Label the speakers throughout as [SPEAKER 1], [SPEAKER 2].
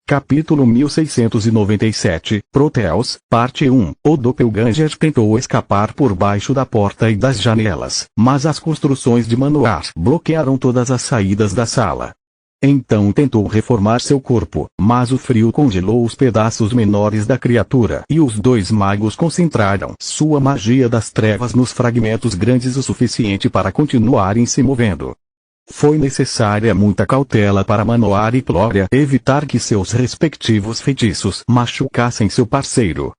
[SPEAKER 1] Capítulo 1697, Proteus, Parte 1. O Doppelganger tentou escapar por baixo da porta e das janelas, mas as construções de Manoar bloquearam todas as saídas da sala. Então tentou reformar seu corpo, mas o frio congelou os pedaços menores da criatura e os dois magos concentraram sua magia das trevas nos fragmentos grandes o suficiente para continuarem se movendo. Foi necessária muita cautela para Manoar e Glória evitar que seus respectivos feitiços machucassem seu parceiro.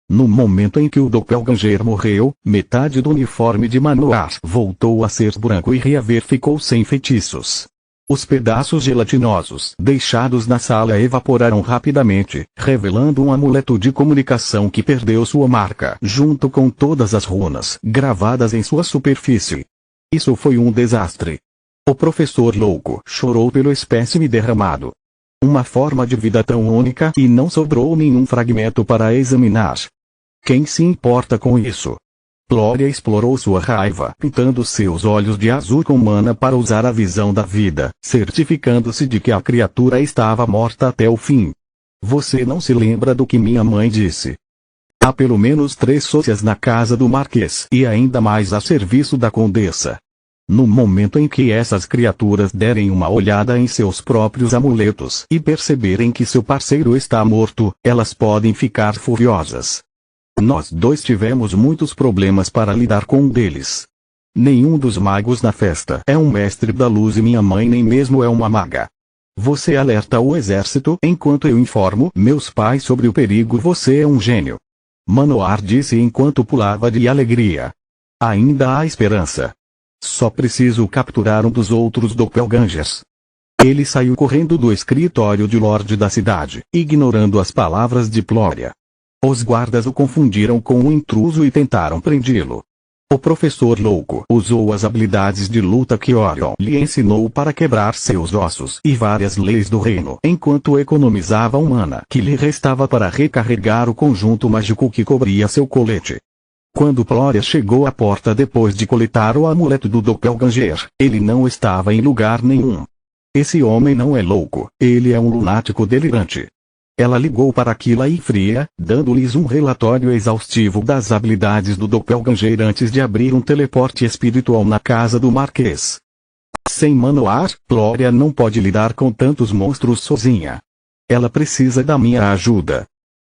[SPEAKER 1] No momento em que o Doppelganger morreu, metade do uniforme de Manoar voltou a ser branco e Reaver ficou sem feitiços. Os pedaços gelatinosos deixados na sala evaporaram rapidamente, revelando um amuleto de comunicação que perdeu sua marca junto com todas as runas gravadas em sua superfície. Isso foi um desastre. O professor louco chorou pelo espécime derramado. Uma forma de vida tão única e não sobrou nenhum fragmento para examinar. Quem se importa com isso? Glória explorou sua raiva, pintando seus olhos de azul com mana para usar a visão da vida, certificando-se de que a criatura estava morta até o fim. Você não se lembra do que minha mãe disse? Há pelo menos 3 sócias na casa do Marquês e ainda mais a serviço da Condessa. No momento em que essas criaturas derem uma olhada em seus próprios amuletos e perceberem que seu parceiro está morto, elas podem ficar furiosas. Nós dois tivemos muitos problemas para lidar com um deles. Nenhum dos magos na festa é um mestre da luz e minha mãe nem mesmo é uma maga. Você alerta o exército enquanto eu informo meus pais sobre o perigo. Você é um gênio. Manoar disse enquanto pulava de alegria. Ainda há esperança. Só preciso capturar um dos outros Doppelgangers. Ele saiu correndo do escritório de Lorde da cidade, ignorando as palavras de Glória. Os guardas o confundiram com um intruso e tentaram prendê-lo. O professor louco usou as habilidades de luta que Orion lhe ensinou para quebrar seus ossos e várias leis do reino, enquanto economizava a mana que lhe restava para recarregar o conjunto mágico que cobria seu colete. Quando Glória chegou à porta depois de coletar o amuleto do Doppelganger, ele não estava em lugar nenhum. Esse homem não é louco, ele é um lunático delirante. Ela ligou para Aquila e Fria, dando-lhes um relatório exaustivo das habilidades do Doppelganger antes de abrir um teleporte espiritual na casa do Marquês. Sem Manoar, Glória não pode lidar com tantos monstros sozinha. Ela precisa da minha ajuda.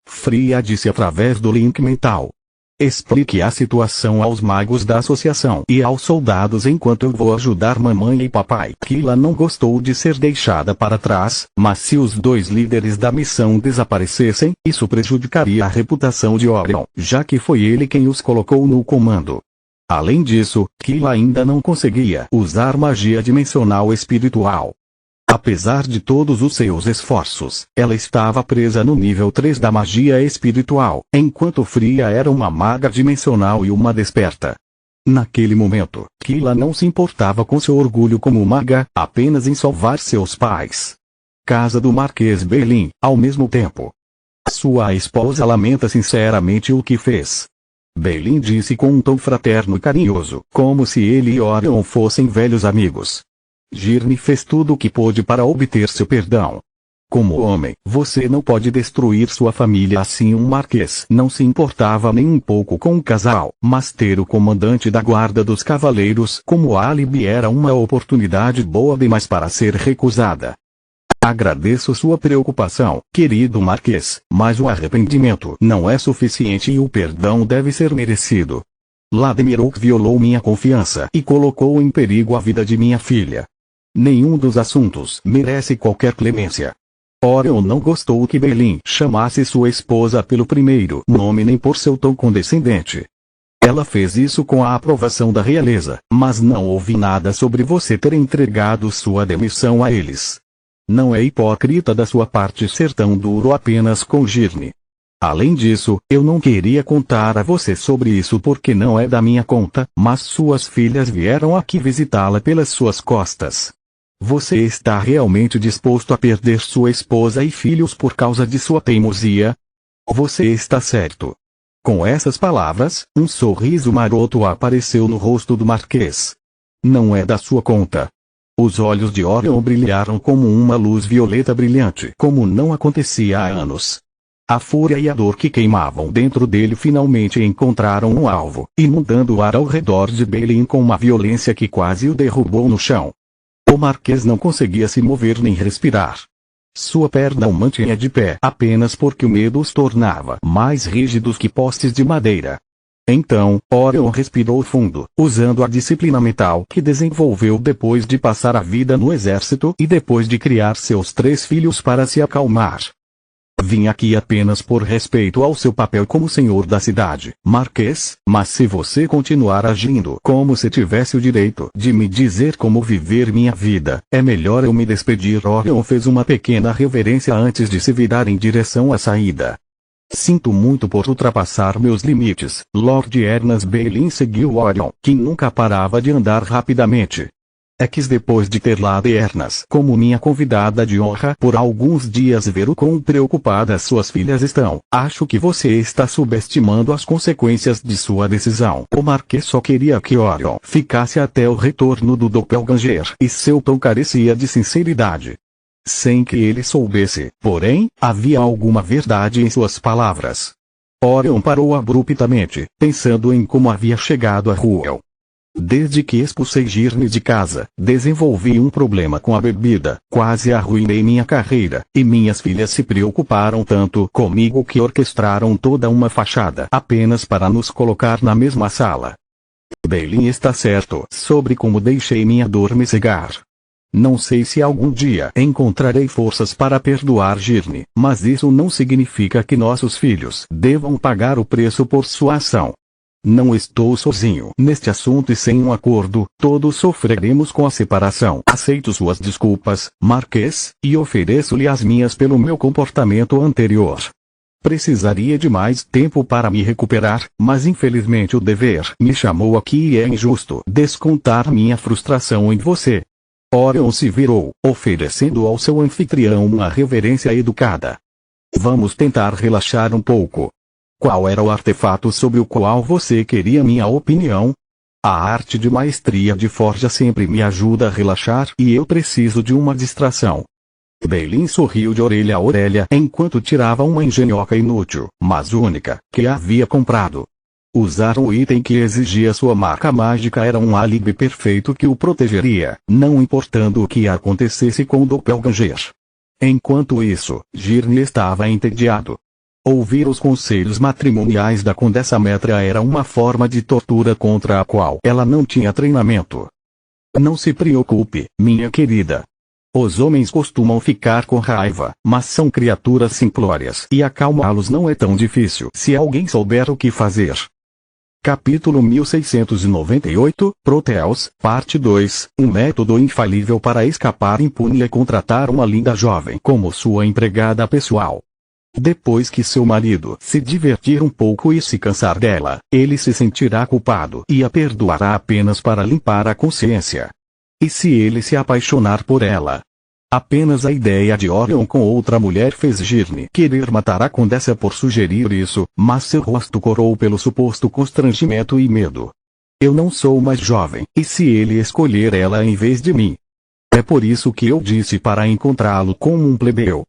[SPEAKER 1] Fria disse através do link mental. Explique a situação aos magos da associação e aos soldados enquanto eu vou ajudar mamãe e papai. Aquila não gostou de ser deixada para trás, mas se os 2 líderes da missão desaparecessem, isso prejudicaria a reputação de Orion, já que foi ele quem os colocou no comando. Além disso, Aquila ainda não conseguia usar magia dimensional espiritual. Apesar de todos os seus esforços, ela estava presa no nível 3 da magia espiritual, enquanto Fria era uma maga dimensional e uma desperta. Naquele momento, Aquila não se importava com seu orgulho como maga, apenas em salvar seus pais. Casa do Marquês Belin, ao mesmo tempo. Sua esposa lamenta sinceramente o que fez. Belin disse com um tom fraterno e carinhoso, como se ele e Orion fossem velhos amigos. Girne fez tudo o que pôde para obter seu perdão. Como homem, você não pode destruir sua família assim. Um marquês não se importava nem um pouco com o casal, mas ter o comandante da guarda dos cavaleiros como álibi era uma oportunidade boa demais para ser recusada. Agradeço sua preocupação, querido marquês, mas o arrependimento não é suficiente e o perdão deve ser merecido. Lademirok violou minha confiança e colocou em perigo a vida de minha filha. Nenhum dos assuntos merece qualquer clemência. Orion não gostou que Belin chamasse sua esposa pelo primeiro nome nem por seu tom condescendente. Ela fez isso com a aprovação da realeza, mas não ouvi nada sobre você ter entregado sua demissão a eles. Não é hipócrita da sua parte ser tão duro apenas com Girne. Além disso, eu não queria contar a você sobre isso porque não é da minha conta, mas suas filhas vieram aqui visitá-la pelas suas costas. Você está realmente disposto a perder sua esposa e filhos por causa de sua teimosia? Você está certo. Com essas palavras, um sorriso maroto apareceu no rosto do Marquês. Não é da sua conta. Os olhos de Orion brilharam como uma luz violeta brilhante, como não acontecia há anos. A fúria e a dor que queimavam dentro dele finalmente encontraram um alvo, inundando o ar ao redor de Balin com uma violência que quase o derrubou no chão. O Marquês não conseguia se mover nem respirar. Sua perna o mantinha de pé apenas porque o medo os tornava mais rígidos que postes de madeira. Então, Orion respirou fundo, usando a disciplina mental que desenvolveu depois de passar a vida no exército e depois de criar seus 3 filhos para se acalmar. Vim aqui apenas por respeito ao seu papel como senhor da cidade, Marquês, mas se você continuar agindo como se tivesse o direito de me dizer como viver minha vida, é melhor eu me despedir. Orion fez uma pequena reverência antes de se virar em direção à saída. Sinto muito por ultrapassar meus limites, Lord Ernas. Balin seguiu Orion, que nunca parava de andar rapidamente. É que depois de ter Lady Ernas como minha convidada de honra por alguns dias ver o quão preocupadas suas filhas estão, acho que você está subestimando as consequências de sua decisão. O Marquês só queria que Orion ficasse até o retorno do Doppelganger, e seu tom carecia de sinceridade. Sem que ele soubesse, porém, havia alguma verdade em suas palavras. Orion parou abruptamente, pensando em como havia chegado a Ruel. Desde que expulsei Girne de casa, desenvolvi um problema com a bebida, quase arruinei minha carreira, e minhas filhas se preocuparam tanto comigo que orquestraram toda uma fachada apenas para nos colocar na mesma sala. Balin está certo sobre como deixei minha dor me cegar. Não sei se algum dia encontrarei forças para perdoar Girne, mas isso não significa que nossos filhos devam pagar o preço por sua ação. Não estou sozinho neste assunto e sem um acordo, todos sofreremos com a separação. Aceito suas desculpas, Marquês, e ofereço-lhe as minhas pelo meu comportamento anterior. Precisaria de mais tempo para me recuperar, mas infelizmente o dever me chamou aqui e é injusto descontar minha frustração em você. Orion se virou, oferecendo ao seu anfitrião uma reverência educada. Vamos tentar relaxar um pouco. Qual era o artefato sobre o qual você queria minha opinião? A arte de maestria de forja sempre me ajuda a relaxar e eu preciso de uma distração. Balin sorriu de orelha a orelha enquanto tirava uma engenhoca inútil, mas única, que havia comprado. Usar um item que exigia sua marca mágica era um álibi perfeito que o protegeria, não importando o que acontecesse com o Doppelganger. Enquanto isso, Girne estava entediado. Ouvir os conselhos matrimoniais da Condessa Metra era uma forma de tortura contra a qual ela não tinha treinamento. Não se preocupe, minha querida. Os homens costumam ficar com raiva, mas são criaturas simplórias e acalmá-los não é tão difícil se alguém souber o que fazer. Capítulo 1698, Proteus, Parte 2, um método infalível para escapar impune é contratar uma linda jovem como sua empregada pessoal. Depois que seu marido se divertir um pouco e se cansar dela, ele se sentirá culpado e a perdoará apenas para limpar a consciência. E se ele se apaixonar por ela? Apenas a ideia de Orion com outra mulher fez Girne querer matar a Condessa por sugerir isso, mas seu rosto corou pelo suposto constrangimento e medo. Eu não sou mais jovem, e se ele escolher ela em vez de mim? É por isso que eu disse para encontrá-lo como um plebeu.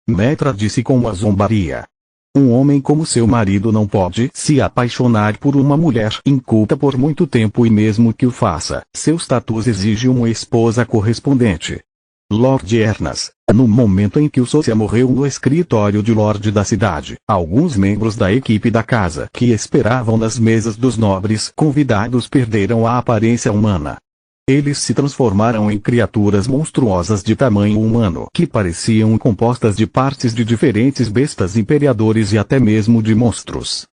[SPEAKER 1] Metra disse com uma zombaria. Um homem como seu marido não pode se apaixonar por uma mulher inculta por muito tempo e mesmo que o faça, seu status exige uma esposa correspondente. Lord Ernas, no momento em que o Sócia morreu no escritório de Lorde da cidade, alguns membros da equipe da casa que esperavam nas mesas dos nobres convidados perderam a aparência humana. Eles se transformaram em criaturas monstruosas de tamanho humano que pareciam compostas de partes de diferentes bestas imperadores e até mesmo de monstros.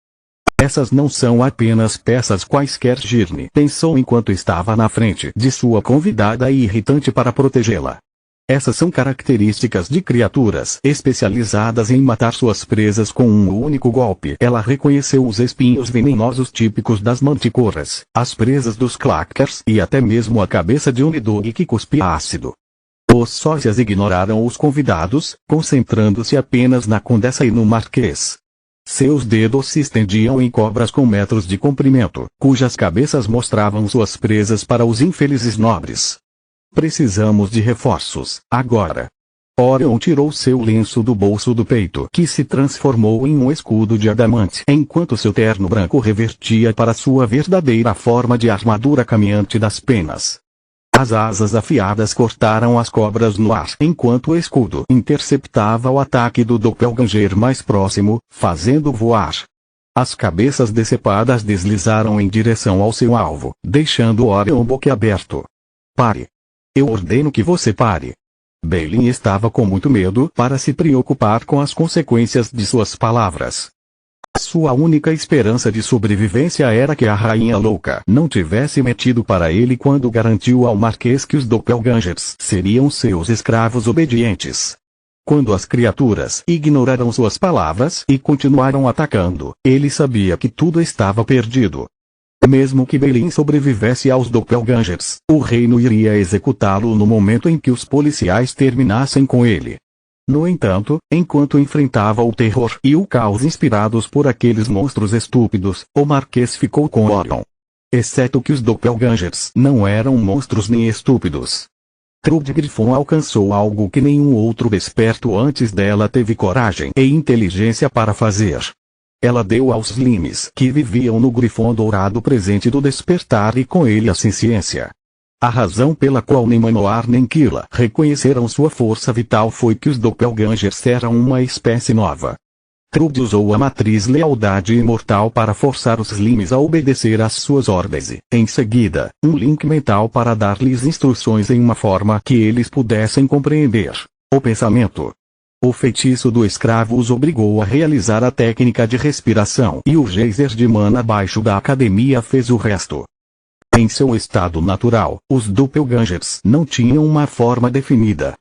[SPEAKER 1] Essas não são apenas peças quaisquer. Girne pensou enquanto estava na frente de sua convidada e irritante para protegê-la. Essas são características de criaturas especializadas em matar suas presas com um único golpe. Ela reconheceu os espinhos venenosos típicos das manticoras, as presas dos clackers e até mesmo a cabeça de um Nidhogg que cuspia ácido. Os sócias ignoraram os convidados, concentrando-se apenas na Condessa e no Marquês. Seus dedos se estendiam em cobras com metros de comprimento, cujas cabeças mostravam suas presas para os infelizes nobres. Precisamos de reforços, agora. Orion tirou seu lenço do bolso do peito, que se transformou em um escudo de adamante, enquanto seu terno branco revertia para sua verdadeira forma de armadura caminhante das penas. As asas afiadas cortaram as cobras no ar, enquanto o escudo interceptava o ataque do doppelganger mais próximo, fazendo voar. As cabeças decepadas deslizaram em direção ao seu alvo, deixando Orion boquiaberto. Pare. Eu ordeno que você pare. Balin estava com muito medo para se preocupar com as consequências de suas palavras. Sua única esperança de sobrevivência era que a Rainha Louca não tivesse metido para ele quando garantiu ao Marquês que os doppelgangers seriam seus escravos obedientes. Quando as criaturas ignoraram suas palavras e continuaram atacando, ele sabia que tudo estava perdido. Mesmo que Balin sobrevivesse aos doppelgangers, o reino iria executá-lo no momento em que os policiais terminassem com ele. No entanto, enquanto enfrentava o terror e o caos inspirados por aqueles monstros estúpidos, o Marquês ficou com Orion. Exceto que os doppelgangers não eram monstros nem estúpidos. Trude Griffon alcançou algo que nenhum outro esperto antes dela teve coragem e inteligência para fazer. Ela deu aos Slimes que viviam no Grifon Dourado presente do despertar e com ele a ciência. A razão pela qual nem Manoar nem Kila reconheceram sua força vital foi que os doppelgangers eram uma espécie nova. Trude usou a matriz lealdade imortal para forçar os Slimes a obedecer às suas ordens e, em seguida, um link mental para dar-lhes instruções em uma forma que eles pudessem compreender o pensamento. O feitiço do escravo os obrigou a realizar a técnica de respiração e o geyser de mana abaixo da academia fez o resto. Em seu estado natural, os doppelgangers não tinham uma forma definida.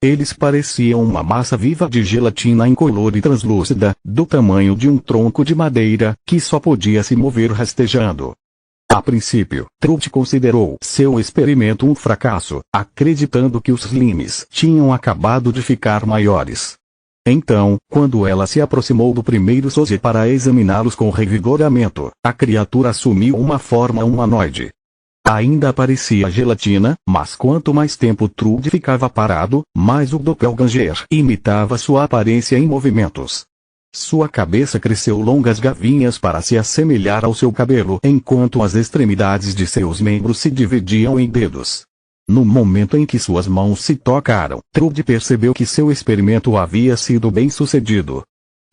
[SPEAKER 1] Eles pareciam uma massa viva de gelatina incolor e translúcida, do tamanho de um tronco de madeira, que só podia se mover rastejando. A princípio, Trude considerou seu experimento um fracasso, acreditando que os Slimes tinham acabado de ficar maiores. Então, quando ela se aproximou do primeiro Soze para examiná-los com revigoramento, a criatura assumiu uma forma humanoide. Ainda parecia gelatina, mas quanto mais tempo Trude ficava parado, mais o doppelganger imitava sua aparência em movimentos. Sua cabeça cresceu longas gavinhas para se assemelhar ao seu cabelo, enquanto as extremidades de seus membros se dividiam em dedos. No momento em que suas mãos se tocaram, Trude percebeu que seu experimento havia sido bem sucedido.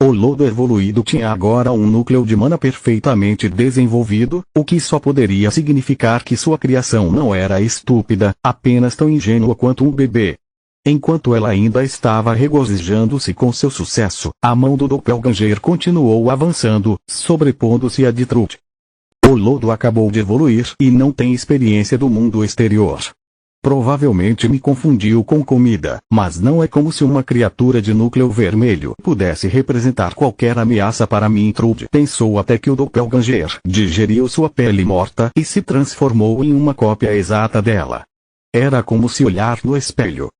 [SPEAKER 1] O lodo evoluído tinha agora um núcleo de mana perfeitamente desenvolvido, o que só poderia significar que sua criação não era estúpida, apenas tão ingênua quanto um bebê. Enquanto ela ainda estava regozijando-se com seu sucesso, a mão do doppelganger continuou avançando, sobrepondo-se à de Trude. O lodo acabou de evoluir e não tem experiência do mundo exterior. Provavelmente me confundiu com comida, mas não é como se uma criatura de núcleo vermelho pudesse representar qualquer ameaça para mim. Trude pensou até que o doppelganger digeriu sua pele morta e se transformou em uma cópia exata dela. Era como se olhar no espelho.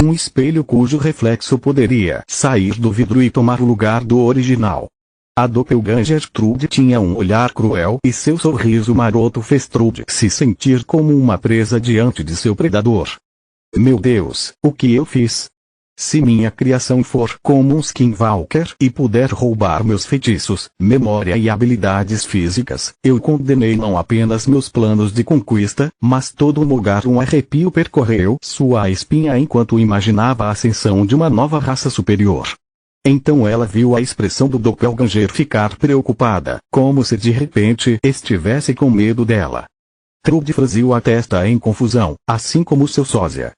[SPEAKER 1] Um espelho cujo reflexo poderia sair do vidro e tomar o lugar do original. A doppelganger Trude tinha um olhar cruel e seu sorriso maroto fez Trude se sentir como uma presa diante de seu predador. Meu Deus, o que eu fiz? Se minha criação for como um skinwalker e puder roubar meus feitiços, memória e habilidades físicas, eu condenei não apenas meus planos de conquista, mas todo um lugar. Um arrepio percorreu sua espinha enquanto imaginava a ascensão de uma nova raça superior. Então ela viu a expressão do doppelganger ficar preocupada, como se de repente estivesse com medo dela. Trude franziu a testa em confusão, assim como seu sósia.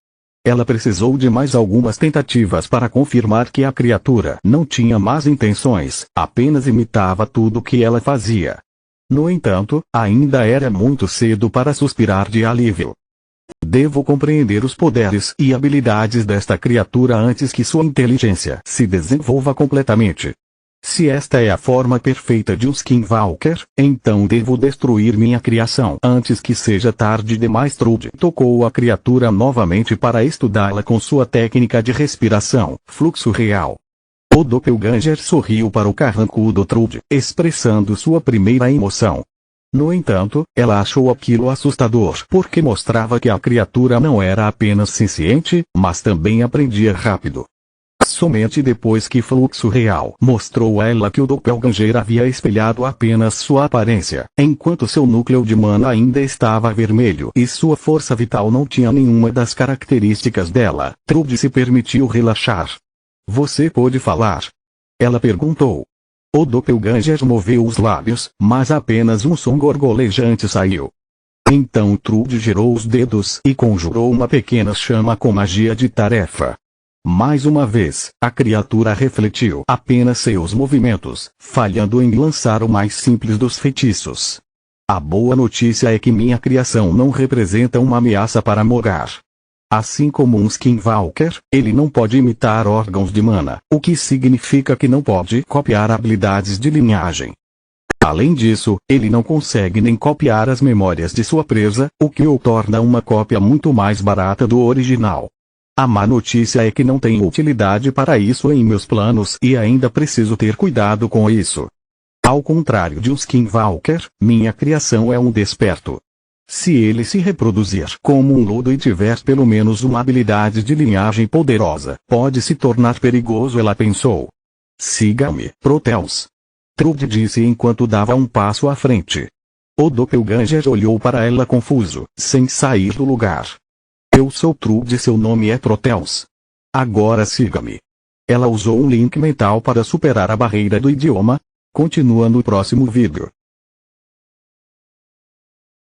[SPEAKER 1] Ela precisou de mais algumas tentativas para confirmar que a criatura não tinha más intenções, apenas imitava tudo o que ela fazia. No entanto, ainda era muito cedo para suspirar de alívio. Devo compreender os poderes e habilidades desta criatura antes que sua inteligência se desenvolva completamente. Se esta é a forma perfeita de um skinwalker, então devo destruir minha criação antes que seja tarde demais. Trude tocou a criatura novamente para estudá-la com sua técnica de respiração, fluxo real. O doppelganger sorriu para o carrancudo Trude, expressando sua primeira emoção. No entanto, ela achou aquilo assustador porque mostrava que a criatura não era apenas senciente, mas também aprendia rápido. Somente depois que Fluxo Real mostrou a ela que o Doppelganger havia espelhado apenas sua aparência, enquanto seu núcleo de mana ainda estava vermelho e sua força vital não tinha nenhuma das características dela, Trude se permitiu relaxar. Você pode falar? Ela perguntou. O Doppelganger moveu os lábios, mas apenas um som gorgolejante saiu. Então Trude girou os dedos e conjurou uma pequena chama com magia de tarefa. Mais uma vez, a criatura refletiu apenas seus movimentos, falhando em lançar o mais simples dos feitiços. A boa notícia é que minha criação não representa uma ameaça para Mogar. Assim como um Skinwalker, ele não pode imitar órgãos de mana, o que significa que não pode copiar habilidades de linhagem. Além disso, ele não consegue nem copiar as memórias de sua presa, o que o torna uma cópia muito mais barata do original. A má notícia é que não tenho utilidade para isso em meus planos e ainda preciso ter cuidado com isso. Ao contrário de um Skinwalker, minha criação é um desperto. Se ele se reproduzir como um lodo e tiver pelo menos uma habilidade de linhagem poderosa, pode se tornar perigoso, ela pensou. Siga-me, Proteus. Trude disse enquanto dava um passo à frente. O Doppelganger olhou para ela confuso, sem sair do lugar. Eu sou Trude e seu nome é Proteus. Agora siga-me. Ela usou um link mental para superar a barreira do idioma. Continua no próximo vídeo.